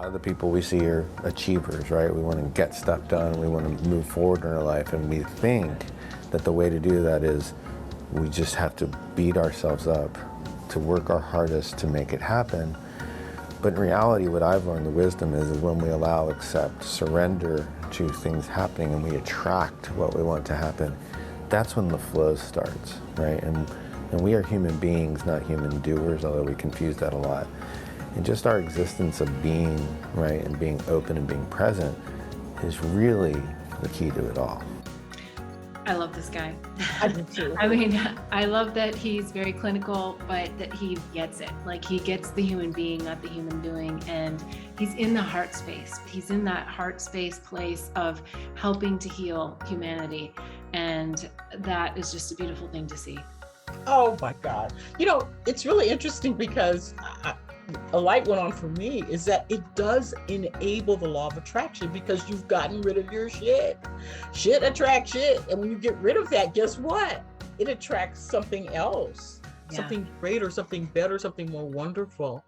lot of the people we see are achievers, right? We want to get stuff done, we want to move forward in our life, and we think that the way to do that is we just have to beat ourselves up to work our hardest to make it happen. But in reality, what I've learned, the wisdom is when we allow, accept, surrender to things happening and we attract what we want to happen, that's when the flow starts, right? And we are human beings, not human doers, although we confuse that a lot. And just our existence of being, right, and being open and being present is really the key to it all. I love this guy. I do too. I mean, I love that he's very clinical, but that he gets it. Like, he gets the human being, not the human doing. And he's in the heart space. He's in that heart space place of helping to heal humanity. And that is just a beautiful thing to see. Oh my God. You know, it's really interesting because a light went on for me is that it does enable the law of attraction because you've gotten rid of your shit. Shit attracts shit. And when you get rid of that, guess what? It attracts something else, something greater, something better, something more wonderful.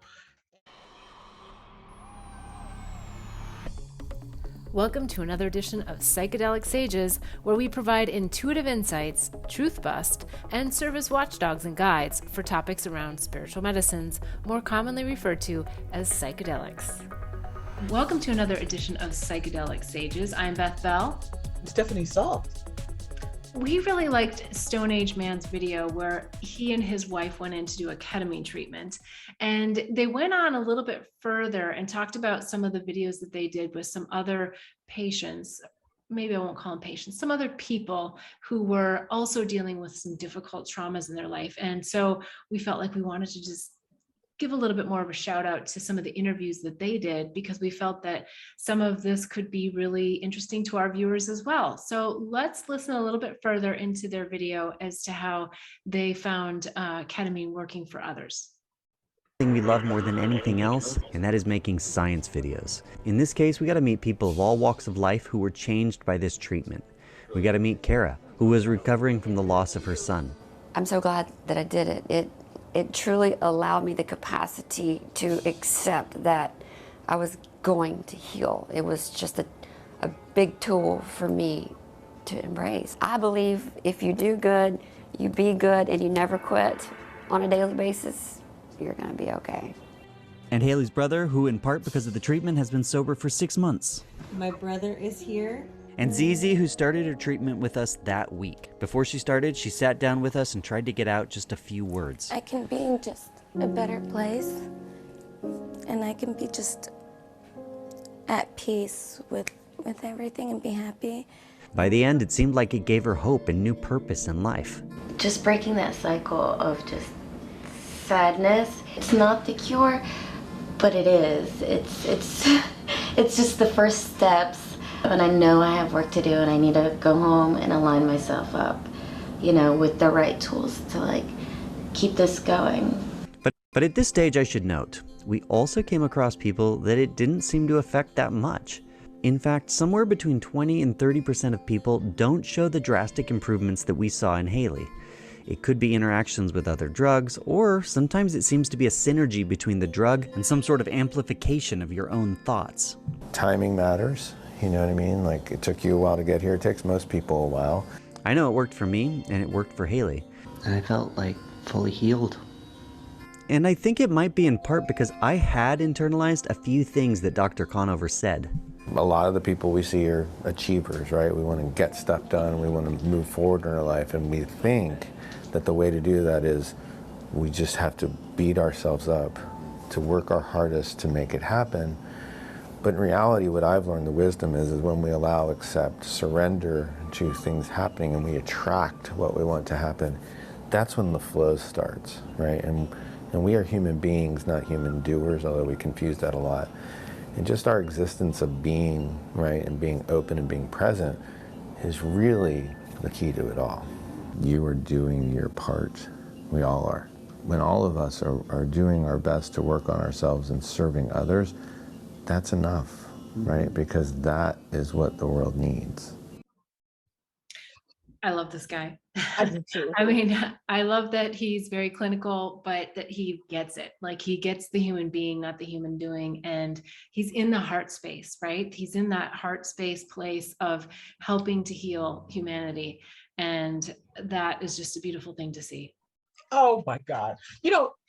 Welcome to another edition of Psychedelic Sages, where we provide intuitive insights, truth bust, and serve as watchdogs and guides for topics around spiritual medicines, more commonly referred to as psychedelics. Welcome to another edition of Psychedelic Sages. I'm Beth Bell. Stephanie Salt. We really liked Stone Age Man's video where he and his wife went in to do a ketamine treatment. And they went on a little bit further and talked about some of the videos that they did with some other patients. Maybe I won't call them patients, some other people who were also dealing with some difficult traumas in their life. And so we felt like we wanted to just give a little bit more of a shout out to some of the interviews that they did, because we felt that some of this could be really interesting to our viewers as well. So let's listen a little bit further into their video as to how they found ketamine working for others. Thing we love more than anything else, and that is making science videos. In this case, we got to meet people of all walks of life who were changed by this treatment. We got to meet Kara, who was recovering from the loss of her son. I'm so glad that I did it. It truly allowed me the capacity to accept that I was going to heal. It was just a big tool for me to embrace. I believe if you do good, you be good, and you never quit on a daily basis, you're gonna be okay. And Haley's brother, who in part because of the treatment has been sober for 6 months. My brother is here. And Zizi, who started her treatment with us that week. Before she started, she sat down with us and tried to get out just a few words. I can be in just a better place, and I can be just at peace with everything and be happy. By the end, it seemed like it gave her hope and new purpose in life. Just breaking that cycle of just sadness. It's not the cure, but it is. It's just the first steps. And I know I have work to do, and I need to go home and align myself up, with the right tools to keep this going. But at this stage, I should note, we also came across people that it didn't seem to affect that much. In fact, somewhere between 20 and 30% of people don't show the drastic improvements that we saw in Haley. It could be interactions with other drugs, or sometimes it seems to be a synergy between the drug and some sort of amplification of your own thoughts. Timing matters, you know what I mean? Like, it took you a while to get here. It takes most people a while. I know it worked for me, and it worked for Haley. And I felt fully healed. And I think it might be in part because I had internalized a few things that Dr. Conover said. A lot of the people we see are achievers, right? We want to get stuff done, we want to move forward in our life, and we think that the way to do that is we just have to beat ourselves up to work our hardest to make it happen. But in reality, what I've learned, the wisdom is when we allow, accept, surrender to things happening and we attract what we want to happen, that's when the flow starts, right? And we are human beings, not human doers, although we confuse that a lot. And just our existence of being, right, and being open and being present is really the key to it all. You are doing your part. We all are. When all of us are doing our best to work on ourselves and serving others, that's enough, right? Because that is what the world needs. I love this guy. I do too. I mean, I love that he's very clinical, but that he gets it. Like he gets the human being, not the human doing. And he's in the heart space, right? He's in that heart space place of helping to heal humanity. And that is just a beautiful thing to see. Oh my God.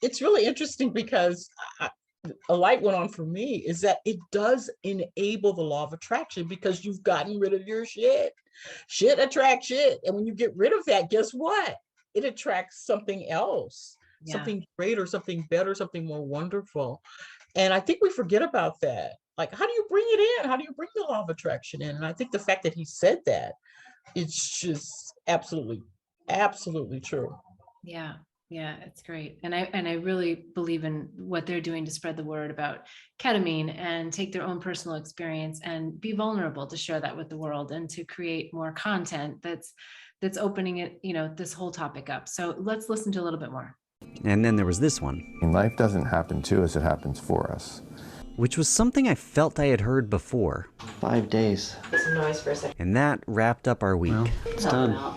It's really interesting because a light went on for me is that it does enable the law of attraction because you've gotten rid of your shit. Shit attracts shit. And when you get rid of that, guess what? It attracts something else, something greater, something better, something more wonderful. And I think we forget about that. Like, how do you bring it in? How do you bring the law of attraction in? And I think the fact that he said that, it's just absolutely, absolutely true. Yeah. Yeah, it's great. And I really believe in what they're doing to spread the word about ketamine and take their own personal experience and be vulnerable to share that with the world and to create more content that's opening it, this whole topic up. So let's listen to a little bit more. And then there was this one. And life doesn't happen to us, it happens for us. Which was something I felt I had heard before. 5 days. Make some noise for a second. And that wrapped up our week. Well, it's done.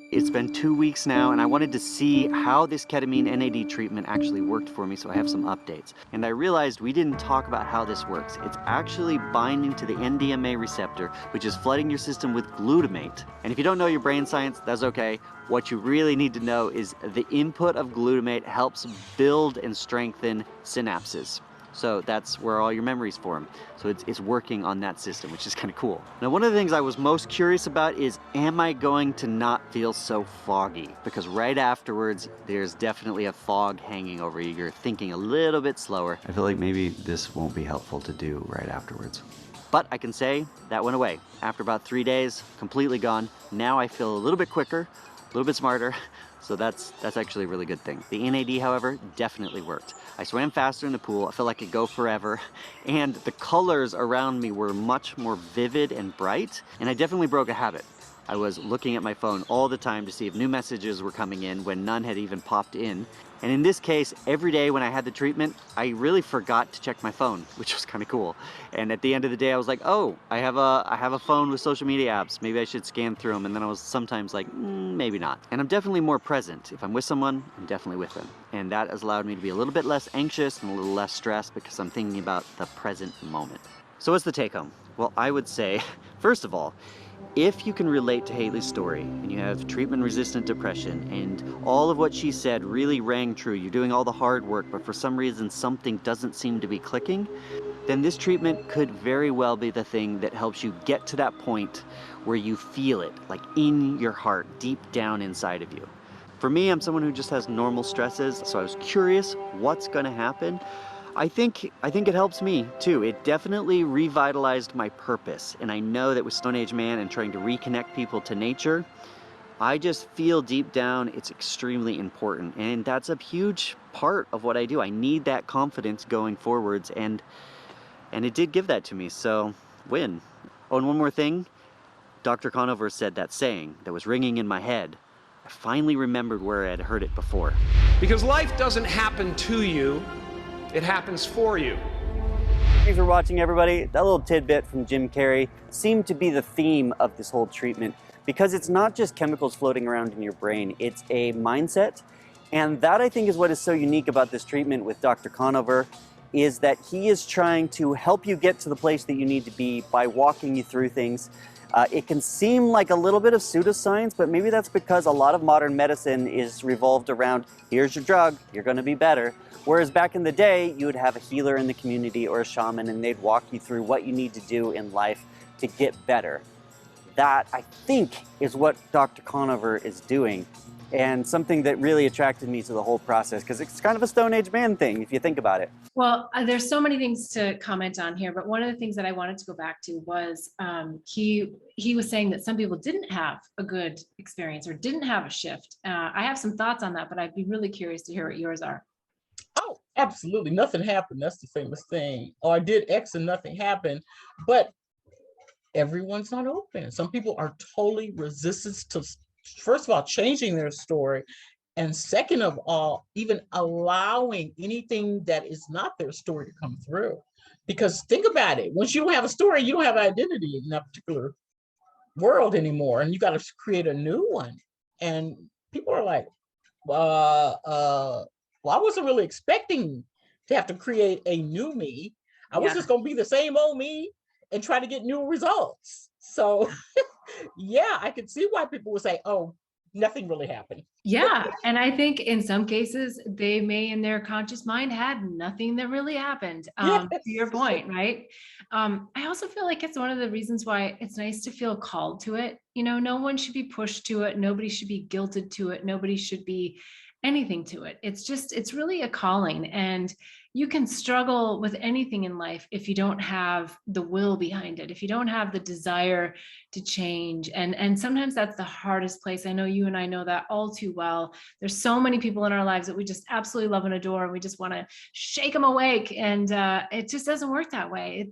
It's been 2 weeks now, and I wanted to see how this ketamine NAD treatment actually worked for me, so I have some updates. And I realized we didn't talk about how this works. It's actually binding to the NDMA receptor, which is flooding your system with glutamate. And if you don't know your brain science, that's okay. What you really need to know is the input of glutamate helps build and strengthen synapses. So that's where all your memories form. So it's working on that system, which is kind of cool. Now, one of the things I was most curious about is, am I going to not feel so foggy? Because right afterwards, there's definitely a fog hanging over you. You're thinking a little bit slower. I feel like maybe this won't be helpful to do right afterwards. But I can say that went away. After about 3 days, completely gone. Now I feel a little bit quicker, a little bit smarter. So that's actually a really good thing. The NAD, however, definitely worked. I swam faster in the pool. I felt like I could go forever. And the colors around me were much more vivid and bright. And I definitely broke a habit. I was looking at my phone all the time to see if new messages were coming in when none had even popped in. And in this case, every day when I had the treatment, I really forgot to check my phone, which was kind of cool. And at the end of the day, I was like, oh, I have a phone with social media apps. Maybe I should scan through them. And then I was sometimes like, maybe not. And I'm definitely more present. If I'm with someone, I'm definitely with them. And that has allowed me to be a little bit less anxious and a little less stressed because I'm thinking about the present moment. So what's the take home? Well, I would say, first of all, if you can relate to Haley's story and you have treatment-resistant depression and all of what she said really rang true, you're doing all the hard work, but for some reason something doesn't seem to be clicking, then this treatment could very well be the thing that helps you get to that point where you feel it, like in your heart, deep down inside of you. For me, I'm someone who just has normal stresses, so I was curious what's gonna happen. I think it helps me too. It definitely revitalized my purpose. And I know that with Stone Age Man and trying to reconnect people to nature, I just feel deep down it's extremely important. And that's a huge part of what I do. I need that confidence going forwards, and it did give that to me, so win. Oh, and one more thing. Dr. Conover said that saying that was ringing in my head. I finally remembered where I had heard it before. Because life doesn't happen to you. It happens for you. Thanks for watching, everybody. That little tidbit from Jim Carrey seemed to be the theme of this whole treatment, because it's not just chemicals floating around in your brain, it's a mindset. And that, I think, is what is so unique about this treatment with Dr. Conover, is that he is trying to help you get to the place that you need to be by walking you through things. It can seem like a little bit of pseudoscience, but maybe that's because a lot of modern medicine is revolved around, here's your drug, you're gonna be better. Whereas back in the day, you would have a healer in the community or a shaman, and they'd walk you through what you need to do in life to get better. That, I think, is what Dr. Conover is doing, and something that really attracted me to the whole process, because it's kind of a Stone Age Man thing, if you think about it. Well, there's so many things to comment on here, but one of the things that I wanted to go back to was he was saying that some people didn't have a good experience or didn't have a shift. I have some thoughts on that, but I'd be really curious to hear what yours are. Oh, absolutely. Nothing happened. That's the famous thing. Oh, I did X and nothing happened. But everyone's not open. Some people are totally resistant to, first of all, changing their story. And second of all, even allowing anything that is not their story to come through. Because think about it, once you don't have a story, you don't have identity in that particular world anymore, and you got to create a new one. And people are like, well, I wasn't really expecting to have to create a new me. I was just going to be the same old me and try to get new results. So yeah, I could see why people would say, oh, nothing really happened. Yeah. And I think in some cases, they may in their conscious mind had nothing that really happened. Yes. To your point, right? I also feel like it's one of the reasons why it's nice to feel called to it. You know, no one should be pushed to it. Nobody should be guilted to it. Nobody should be anything to it. It's really a calling. And you can struggle with anything in life if you don't have the will behind it, if you don't have the desire to change. And sometimes that's the hardest place. I know you and I know that all too well. There's so many people in our lives that we just absolutely love and adore, and we just want to shake them awake. And it just doesn't work that way.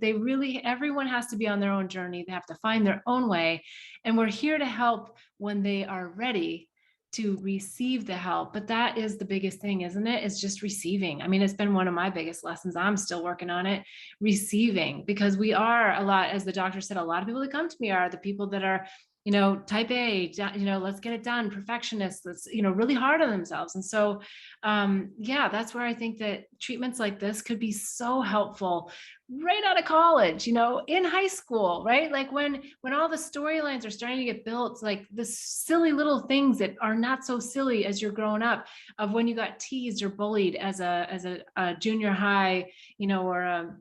Everyone has to be on their own journey. They have to find their own way. And we're here to help when they are ready to receive the help. But that is the biggest thing, isn't it? It's just receiving. I mean, it's been one of my biggest lessons. I'm still working on it, receiving, because we are a lot, as the doctor said, a lot of people that come to me are the people that are, you know, type A, you know, let's get it done, perfectionists, that's, you know, really hard on themselves. And so, yeah, that's where I think that treatments like this could be so helpful right out of college, you know, in high school, right? Like when all the storylines are starting to get built, like the silly little things that are not so silly as you're growing up, of when you got teased or bullied as a junior high, you know, or a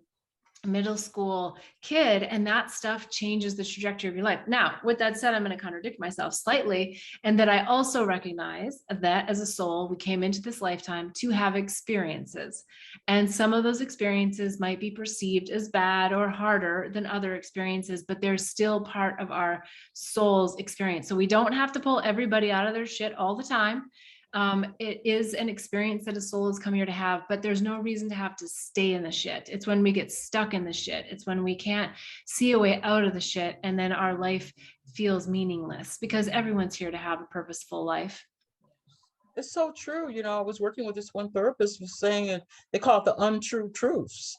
middle school kid, and that stuff changes the trajectory of your life. Now, with that said, I'm going to contradict myself slightly, and that I also recognize that as a soul, we came into this lifetime to have experiences, and some of those experiences might be perceived as bad or harder than other experiences, but they're still part of our soul's experience. So we don't have to pull everybody out of their shit all the time. It is an experience that a soul has come here to have, but there's no reason to have to stay in the shit. It's when we get stuck in the shit. It's when we can't see a way out of the shit, and then our life feels meaningless, because everyone's here to have a purposeful life. It's so true. You know, I was working with this one therapist who was saying it, they call it the untrue truths.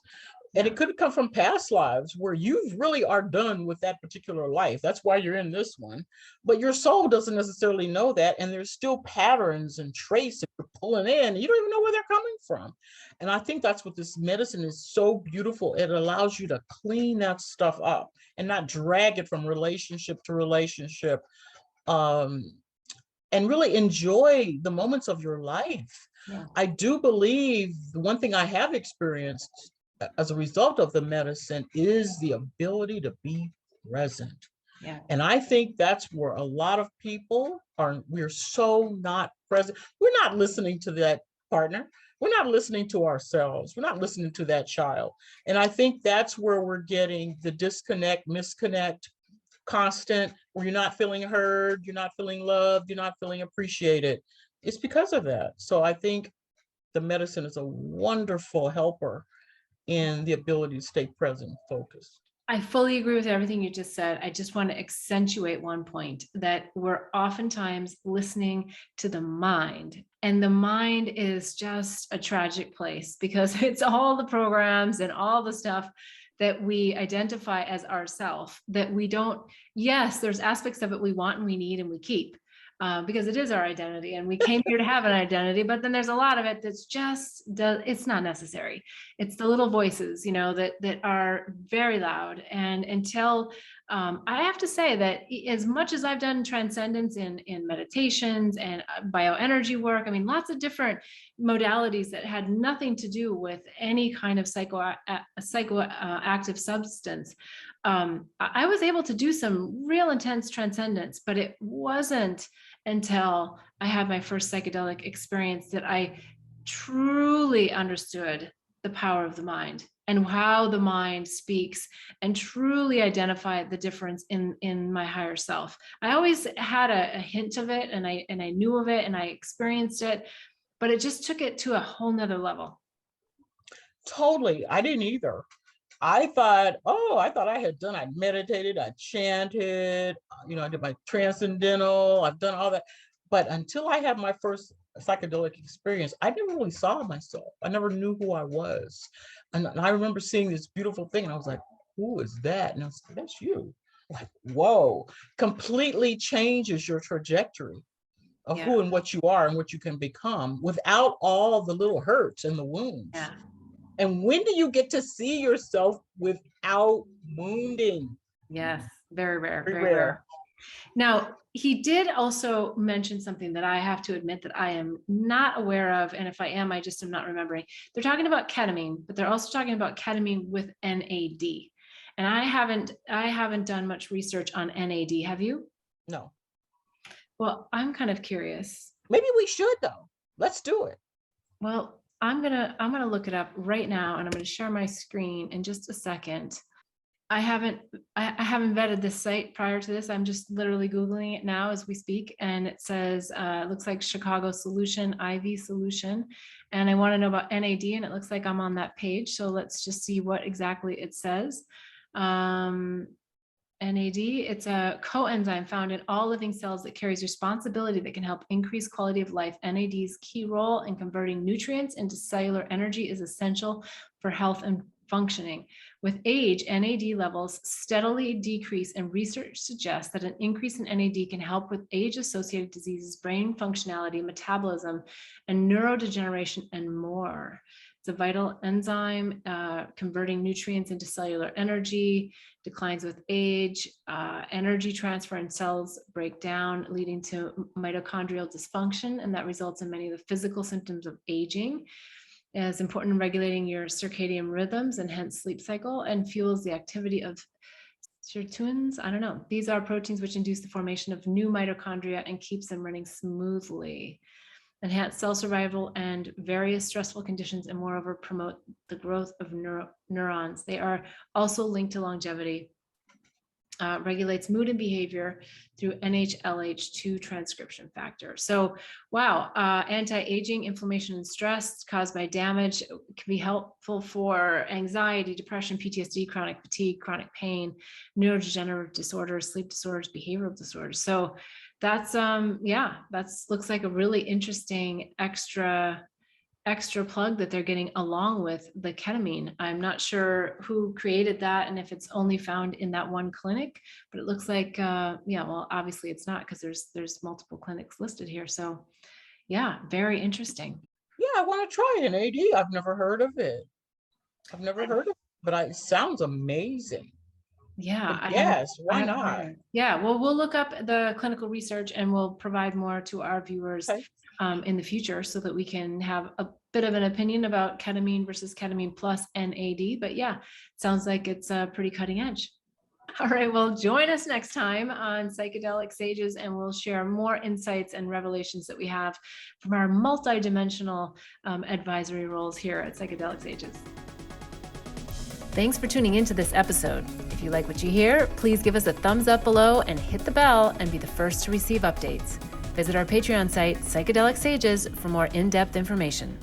And it could come from past lives where you really are done with that particular life. That's why you're in this one. But your soul doesn't necessarily know that. And there's still patterns and traits that you're pulling in. You don't even know where they're coming from. And I think that's what this medicine is so beautiful. It allows you to clean that stuff up and not drag it from relationship to relationship. And really enjoy the moments of your life. Yeah. I do believe the one thing I have experienced as a result of the medicine is the ability to be present. Yeah. And I think that's where a lot of people are, we're so not present. We're not listening to that partner. We're not listening to ourselves. We're not listening to that child. And I think that's where we're getting the disconnect, misconnect, constant, where you're not feeling heard, you're not feeling loved, you're not feeling appreciated. It's because of that. So I think the medicine is a wonderful helper in the ability to stay present, focused. I fully agree with everything you just said. I just want to accentuate one point, that we're oftentimes listening to the mind, and the mind is just a tragic place, because it's all the programs and all the stuff that we identify as ourself, that we don't, yes, there's aspects of it we want and we need and we keep. Because it is our identity, and we came here to have an identity, but then there's a lot of it that's just, it's not necessary. It's the little voices, you know, that are very loud. And until, I have to say that as much as I've done transcendence in meditations and bioenergy work, I mean, lots of different modalities that had nothing to do with any kind of psychoactive substance. I was able to do some real intense transcendence, but it wasn't until I had my first psychedelic experience that I truly understood the power of the mind and how the mind speaks, and truly identified the difference in my higher self. I always had a hint of it, and I knew of it, and I experienced it, but it just took it to a whole nother level. Totally. I didn't either. I thought I meditated, I chanted, you know, I did my transcendental, I've done all that. But until I had my first psychedelic experience, I never really saw myself. I never knew who I was. And I remember seeing this beautiful thing and I was like, who is that? And I was like, that's you. Like, whoa, completely changes your trajectory of who and what you are and what you can become without all the little hurts and the wounds. Yeah. And when do you get to see yourself without wounding? Yes. Very rare. Very Very rare. rare. Now, he did also mention something that I have to admit that I am not aware of. And if I am, I just am not remembering. They're talking about ketamine, but they're also talking about ketamine with NAD. And I haven't done much research on NAD. Have you? No. Well, I'm kind of curious. Maybe we should though. Let's do it. Well, I'm gonna look it up right now, and I'm gonna share my screen in just a second. I haven't vetted this site prior to this. I'm just literally Googling it now as we speak. And it says, it looks like Chicago Solution, IV Solution. And I want to know about NAD, and it looks like I'm on that page. So let's just see what exactly it says. NAD, it's a coenzyme found in all living cells that carries responsibility that can help increase quality of life. NAD's key role in converting nutrients into cellular energy is essential for health and functioning. With age, NAD levels steadily decrease, and research suggests that an increase in NAD can help with age-associated diseases, brain functionality, metabolism, and neurodegeneration, and more. It's a vital enzyme converting nutrients into cellular energy, declines with age, energy transfer in cells break down, leading to mitochondrial dysfunction, and that results in many of the physical symptoms of aging. Is important in regulating your circadian rhythms and hence sleep cycle, and fuels the activity of sirtuins. I don't know. These are proteins which induce the formation of new mitochondria and keeps them running smoothly, enhance cell survival and various stressful conditions, and moreover promote the growth of neurons. They are also linked to longevity. Regulates mood and behavior through NHLH2 transcription factor. So, wow, anti-aging, inflammation, and stress caused by damage can be helpful for anxiety, depression, PTSD, chronic fatigue, chronic pain, neurodegenerative disorders, sleep disorders, behavioral disorders. So that's looks like a really interesting extra plug that they're getting along with the ketamine. I'm not sure who created that and if it's only found in that one clinic, but it looks like, well, obviously it's not, because there's multiple clinics listed here. So yeah, very interesting. Yeah, I want to try an AD. I've never heard of it. But it sounds amazing. Yeah. Yes, why not? Yeah, well, we'll look up the clinical research and we'll provide more to our viewers in the future so that we can have a bit of an opinion about ketamine versus ketamine plus NAD. But yeah, sounds like it's pretty cutting edge. All right, well, join us next time on Psychedelic Sages, and we'll share more insights and revelations that we have from our multidimensional advisory roles here at Psychedelic Sages. Thanks for tuning into this episode. If you like what you hear, please give us a thumbs up below and hit the bell and be the first to receive updates. Visit our Patreon site, Psychedelic Sages, for more in-depth information.